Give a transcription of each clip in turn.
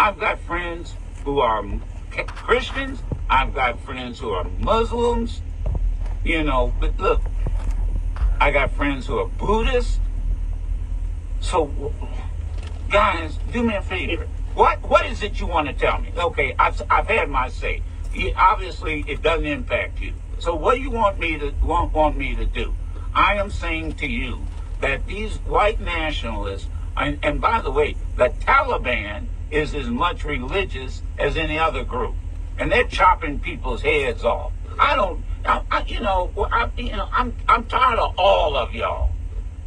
I've got friends who are Christians. I've got friends who are Muslims. But look, I got friends who are Buddhists. So, guys, do me a favor. What is it you want to tell me? Okay, I've had my say. Obviously, it doesn't impact you. So, what do you want me to do? I am saying to you that these white nationalists, and by the way, the Taliban is as much religious as any other group, and they're chopping people's heads off. I'm tired of all of y'all.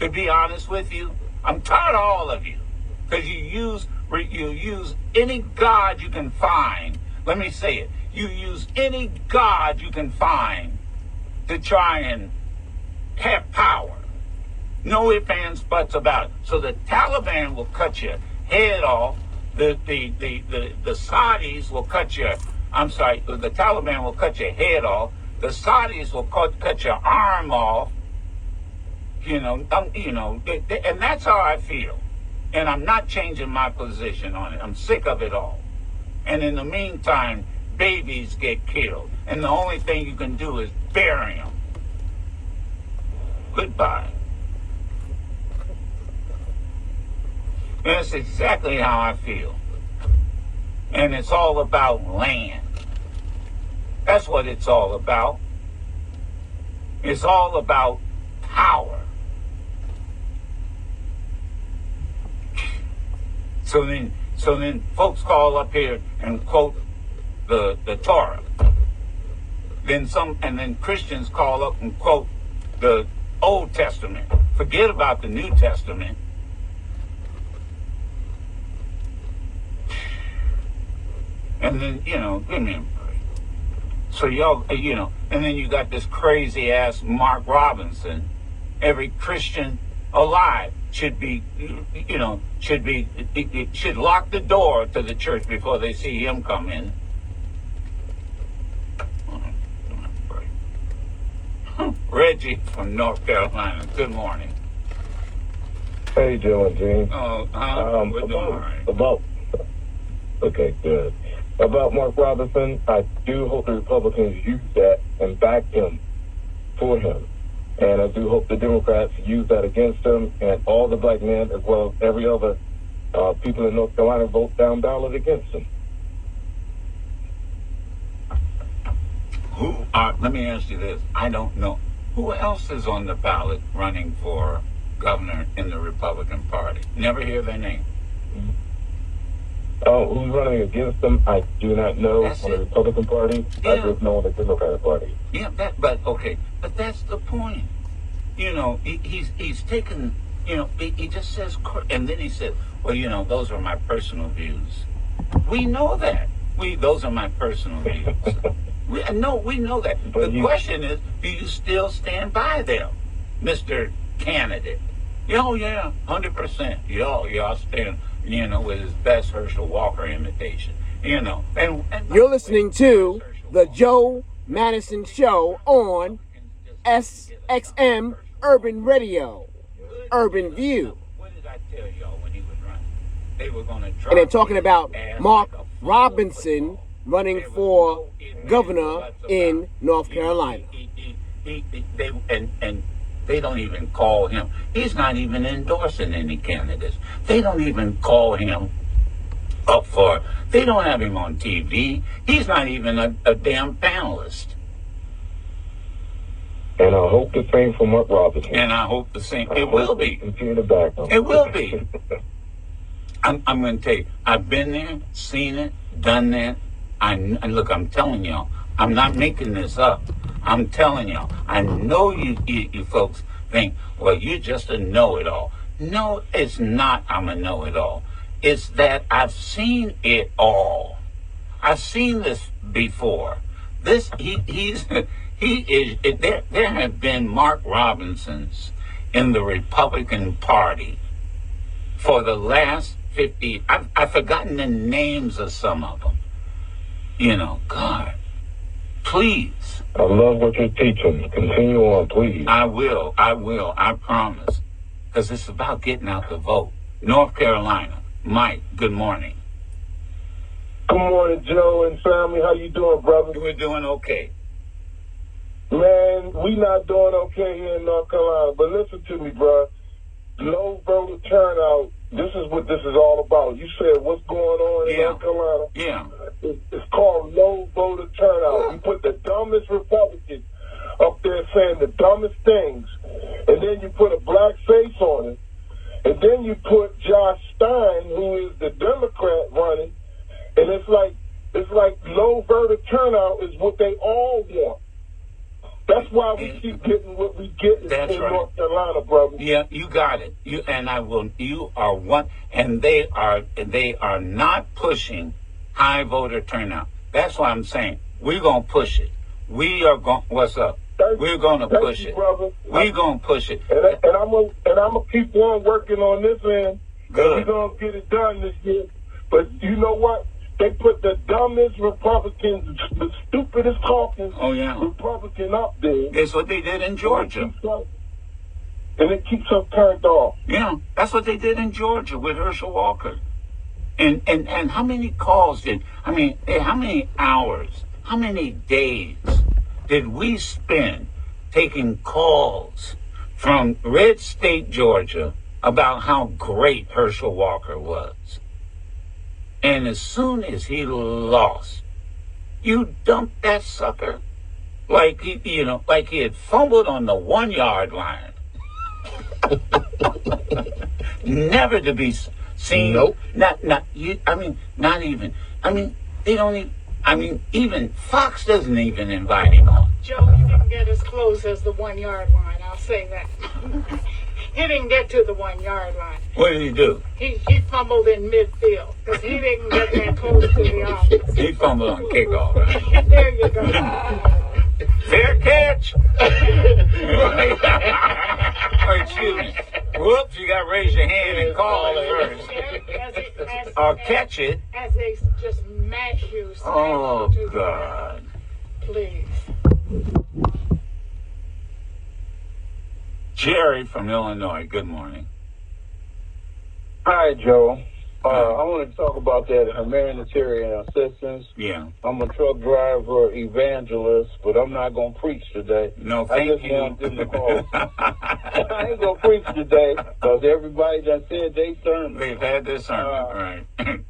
To be honest with you, I'm tired of all of you, because you use any god you can find. Let me say it. You use any god you can find to try and have power. No ifs, ands, buts about it. So the Taliban will cut your head off. The Saudis will cut your. I'm sorry. The Taliban will cut your head off. The Saudis will cut your arm off. And that's how I feel. And I'm not changing my position on it. I'm sick of it all. And in the meantime, babies get killed, and the only thing you can do is bury them. Goodbye. That's exactly how I feel. And it's all about land. That's what it's all about. It's all about power. So then folks call up here and quote the Torah. Then Christians call up and quote the Old Testament. Forget about the New Testament. And then, give me a break. So y'all, and then you got this crazy ass Mark Robinson. Every Christian alive should lock the door to the church before they see him come in. Reggie from North Carolina. Good morning. How you doing, Gene? We're doing all right. Okay, good. About Mark Robinson, I do hope the Republicans use that and back him for him. And I do hope the Democrats use that against him, and all the black men, as well as every other people in North Carolina, vote down ballot against him. Let me ask you this. I don't know. Who else is on the ballot running for governor in the Republican Party? Never hear their name. Who's running against them? I do not know. That's on it. the Republican Party. Yeah. I just know on the Democratic Party. Yeah, but that's the point. He's taken. He just says, and then he said, well, those are my personal views. We know that. Those are my personal views. We know that. But the question is, do you still stand by them, Mr. Candidate? Oh yeah, 100%. Y'all stand. With his best Herschel Walker imitation. And you're listening to the Joe Madison Show on SXM Urban Radio, Urban View. What did I tell y'all when he was running? They were going to drop. And they're talking about Mark Robinson running for governor in North Carolina. They don't even call him. He's not even endorsing any candidates. They don't even call him up for. They don't have him on TV. He's not even a damn panelist. And I hope the same for Mark Robinson. And I hope the same. It will be. Continue to back him. It will be. I'm going to tell you. I've been there, seen it, done that. And look, I'm telling y'all. I'm not making this up. I'm telling y'all. I know you folks think, well, you're just a know-it-all. No, it's not. I'm a know-it-all. It's that I've seen it all. I've seen this before. There have been Mark Robinsons in the Republican Party for the last 50. I've forgotten the names of some of them. God, please. I love what you're teaching. Continue on, please. I will. I promise. Because it's about getting out the vote. North Carolina. Mike, good morning. Good morning, Joe and family. How you doing, brother? We're doing okay. Man, we not doing okay here in North Carolina. But listen to me, bro. Low voter turnout. This is what this is all about. You said what's going on in North Carolina? Yeah. It's called low voter turnout. You put the dumbest Republicans up there saying the dumbest things, and then you put a black face on it, and then you put Josh Stein, who is the Democrat, running, and it's like low voter turnout is what they all want. That's why we keep getting what we get in North Carolina, brother. Yeah, you got it. You are one, and they are not pushing high voter turnout. That's why I'm saying we're gonna push it. We are going. What's up? We're gonna push it. We're gonna push it. And I'm gonna keep on working on this end. Good. We're gonna get it done this year. But you know what? They put the dumbest Republicans, the stupidest talking Republican up there. That's what they did in Georgia. And it keeps us turned off. Yeah, that's what they did in Georgia with Herschel Walker. And how many calls how many hours, how many days did we spend taking calls from red state Georgia about how great Herschel Walker was? And as soon as he lost, you dumped that sucker like he had fumbled on the 1 yard line. Never to be seen. Nope. Not even. They don't even. Even Fox doesn't even invite him on. Joe, he didn't get as close as the 1 yard line. I'll say that. He didn't get to the 1 yard line. What did he do? He fumbled in midfield because he didn't get that close to the offense. He fumbled on kickoff. Right? There you go. Fair catch. Oh, excuse me. Whoops, you got to raise your hand and call it first. Or catch it. As they just mash you. Oh, God. Please. Jerry from Illinois, good morning. Hi, Joe. I want to talk about that humanitarian assistance. Yeah. I'm a truck driver evangelist, but I'm not going to preach today. No, thank you. I just want them to call. I ain't going to preach today because everybody done said they sermon. They've had their sermon, right.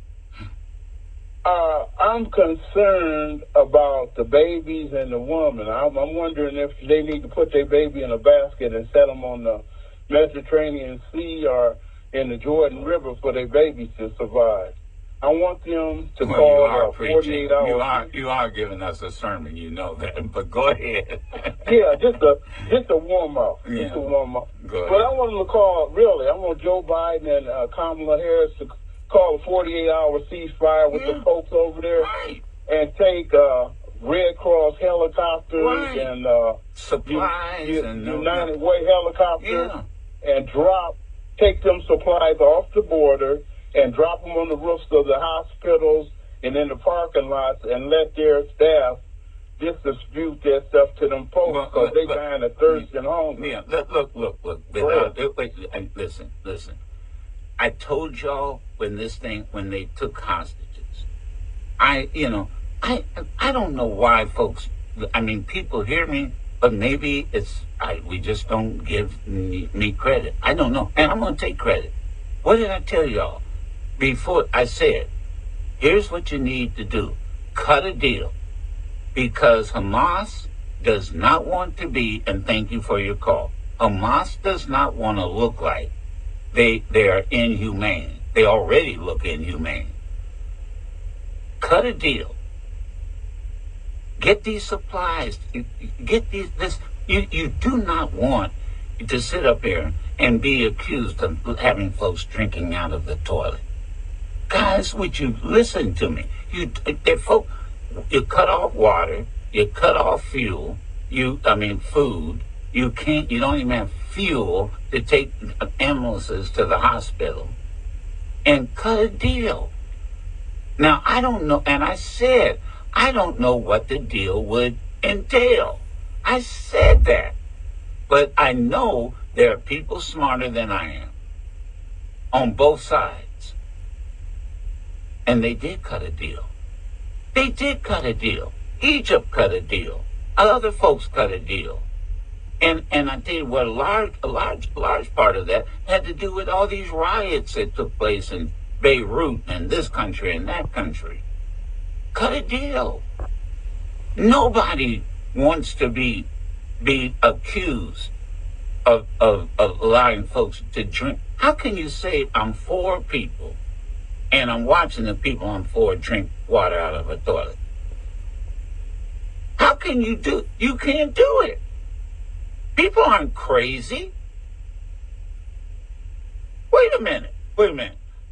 I'm concerned about the babies and the woman. I'm wondering if they need to put their baby in a basket and set them on the Mediterranean Sea or in the Jordan River for their babies to survive. I want them to call 48 hours. You are giving us a sermon, you know that, but go ahead. Yeah, just a warm up. Yeah. Just a warm up. Go But I want them to call, really, I want Joe Biden and Kamala Harris to call a 48-hour ceasefire with the folks over there and take Red Cross helicopters and supplies and United Way helicopters and take them supplies off the border and drop them on the roofs of the hospitals and in the parking lots and let their staff distribute their stuff to them folks because they dying of thirst and hunger. Yeah, look. Listen. I told y'all when they took hostages. I don't know why folks. People hear me, but maybe we just don't give me credit. I don't know, and I'm gonna take credit. What did I tell y'all before? I said, here's what you need to do: cut a deal, because Hamas does not want to be. And thank you for your call. Hamas does not want to look like they are inhumane. They already look inhumane. Cut a deal. Get these supplies. Get this. You do not want to sit up here and be accused of having folks drinking out of the toilet. Guys, would you listen to me? You cut off water. You cut off fuel. Food. You don't even have fuel to take ambulances to the hospital. And cut a deal. Now, I don't know, and I said, I don't know what the deal would entail. I said that. But I know there are people smarter than I am on both sides. And they did cut a deal. They did cut a deal. Egypt cut a deal. Other folks cut a deal. And I tell you what, a large part of that had to do with all these riots that took place in Beirut and this country and that country. Cut a deal. Nobody wants to be accused of allowing folks to drink. How can you say I'm for people and I'm watching the people I'm for drink water out of a toilet? How can you can't do it. People aren't crazy. Wait a minute.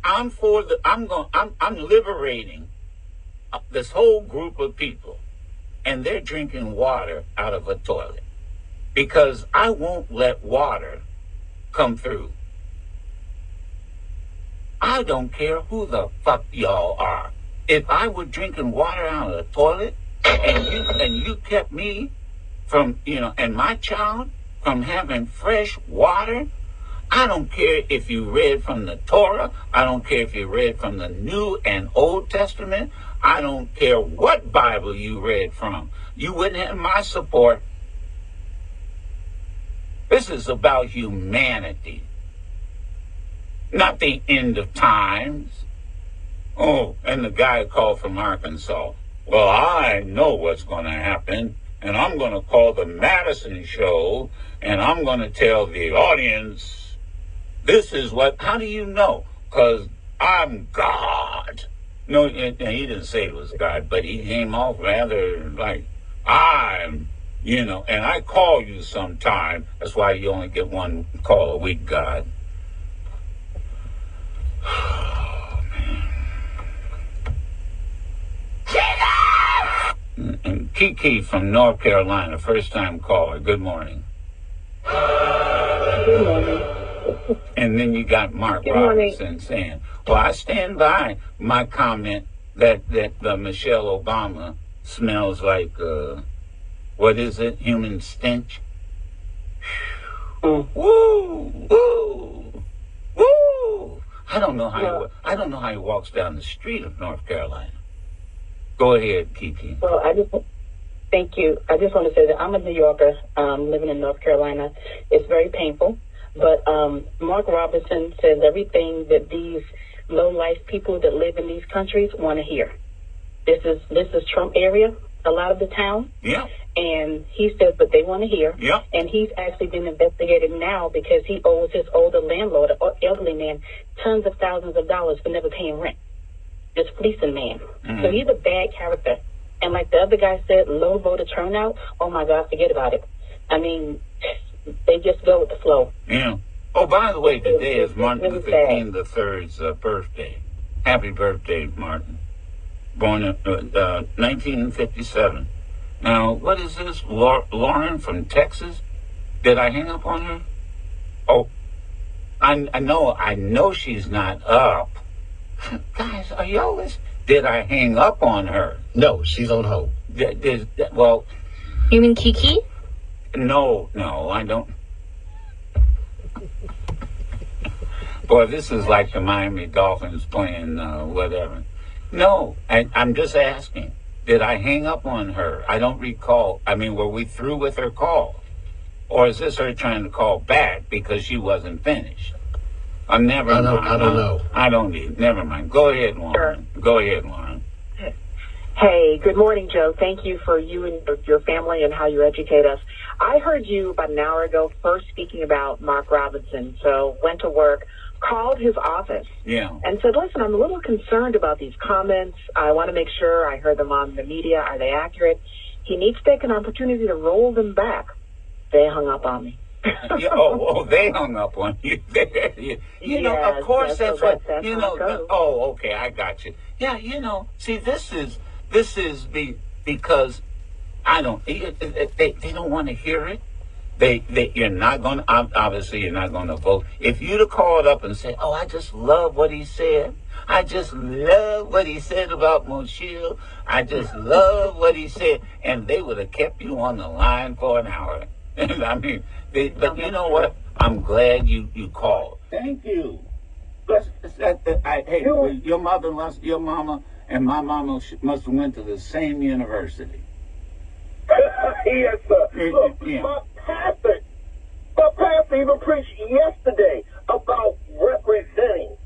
I'm liberating this whole group of people, and they're drinking water out of a toilet because I won't let water come through. I don't care who the fuck y'all are. If I were drinking water out of the toilet and you kept me from, and my child from having fresh water, I don't care if you read from the Torah. I don't care if you read from the New and Old Testament. I don't care what Bible you read from. You wouldn't have my support. This is about humanity, not the end of times. Oh, and the guy called from Arkansas. Well, I know what's going to happen, and I'm going to call the Madison show, and I'm going to tell the audience, this is what, how do you know? Because I'm God. No, and he didn't say it was God, but he came off rather like, I'm, and I call you sometime. That's why you only get one call a week, God. And Kiki from North Carolina, first-time caller. Good morning. Good morning. And then you got Mark Robinson saying, well, I stand by my comment that Michelle Obama smells like, what is it, human stench? Woo, woo, woo. I don't know how he walks down the street of North Carolina. Go ahead, Kiki. Well, thank you. I just want to say that I'm a New Yorker living in North Carolina. It's very painful, but Mark Robinson says everything that these low-life people that live in these countries want to hear. This is Trump area, a lot of the town. Yeah. And he says what they want to hear. Yeah. And he's actually been investigated now because he owes his older landlord, an elderly man, tons of thousands of dollars for never paying rent. This fleecing man. Mm-hmm. So he's a bad character. And like the other guy said, low voter turnout, oh my God, forget about it. I mean, they just go with the flow. Yeah. Oh, by the way, today is Martin Luther King III's birthday. Happy birthday, Martin. Born in 1957. Now, what is this? Lauren from Texas? Did I hang up on her? Oh, I know she's not up. Guys, are y'all listening? Did I hang up on her? No, she's on hold. Well... You mean Kiki? No, I don't. Boy, this is like the Miami Dolphins playing whatever. No, I'm just asking. Did I hang up on her? I don't recall. I mean, were we through with her call? Or is this her trying to call back because she wasn't finished? Never mind. I don't know. I don't need. Never mind. Go ahead, Lauren. Sure. Go ahead, Lauren. Hey, good morning, Joe. Thank you for you and your family and how you educate us. I heard you about an hour ago first speaking about Mark Robinson. So went to work, called his office, and said, listen, I'm a little concerned about these comments. I want to make sure I heard them on the media. Are they accurate? He needs to take an opportunity to roll them back. They hung up on me. They hung up on you. Of course, that's what, okay, I got you. Yeah, see, this is because they don't want to hear it. You're not going to, obviously you're not going to vote. If you'd have called up and said, I just love what he said. I just love what he said about Moshe. I just love what he said. And they would have kept you on the line for an hour. I mean, but you know what? I'm glad you called. Thank you. Hey, your mama and my mama must have went to the same university. Yes, sir. Look, Yeah. my pastor even preached yesterday about representing.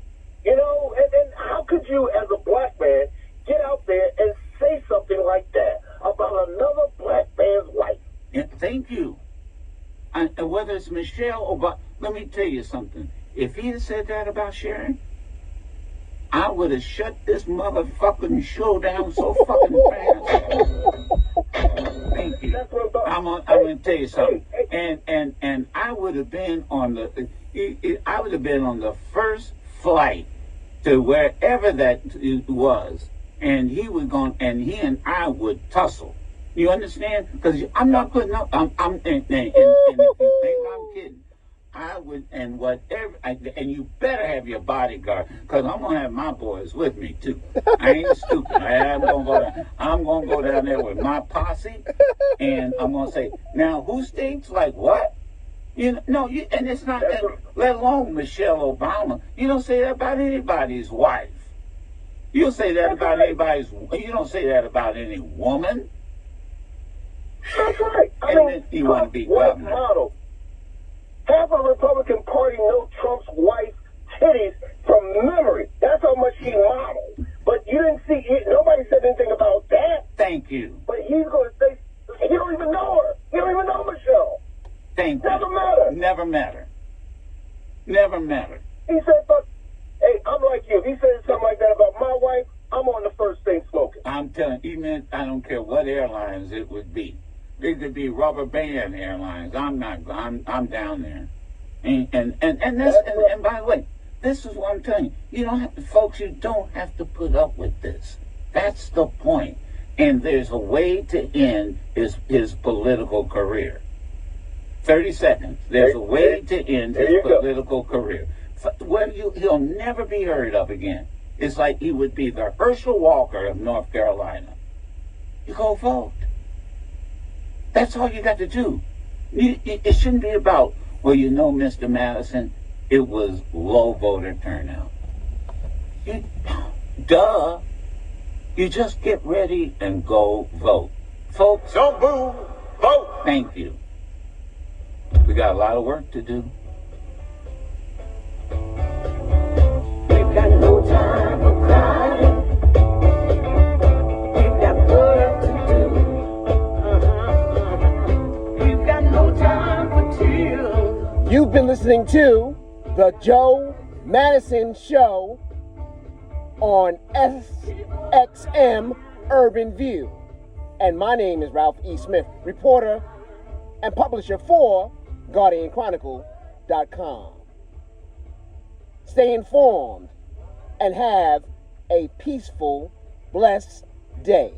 You know, and how could you, as a black man, get out there and say something like that about another black man's wife? Yeah, thank you. And whether it's Michelle or but let me tell you something. If he had said that about Sharon, I would have shut this motherfucking show down so fucking fast. Thank you. I'm gonna tell you something. And I would have been on the first flight to wherever that was, and he and I would tussle. You understand? Because I'm not putting up. And if you think I'm kidding, I would, and whatever, and you better have your bodyguard, because I'm gonna have my boys with me too. I ain't stupid. I'm gonna go down there with my posse, and I'm gonna say, now who stinks? Like what? And it's not that. Let alone Michelle Obama. You don't say that about anybody's wife. You don't say that about anybody's. You don't say that about any woman. That's right. And then you want to be governor. Model. Half of the Republican Party know Trump's wife's titties from memory. That's how much he modeled. But you didn't see, nobody said anything about that. Thank you. But he's going to say, he don't even know her. He don't even know Michelle. Thank you. Never met her. Never met her. Never met her. He said, but, hey, I'm like you. If he said something like that about my wife, I'm on the first thing smoking. I'm telling you, even I don't care what airlines it would be. It could be Rubber Band Airlines. I'm down there. And by the way, this is what I'm telling you. You don't have to, folks, you don't have to put up with this. That's the point. And there's a way to end his political career. 30 seconds. There's a way to end his political career. Where he'll never be heard of again. It's like he would be the Herschel Walker of North Carolina. You go vote. That's all you got to do. It shouldn't be about, well, Mr. Madison, it was low voter turnout. Duh. You just get ready and go vote. Folks, Don't boo. Vote. thank you. We got a lot of work to do. We've got no time for crying. We've got work to do. We've got no time for tears. You've been listening to the Joe Madison Show on SXM Urban View. And my name is Ralph E. Smith, reporter and publisher for GuardianChronicle.com. Stay informed and have a peaceful, blessed day.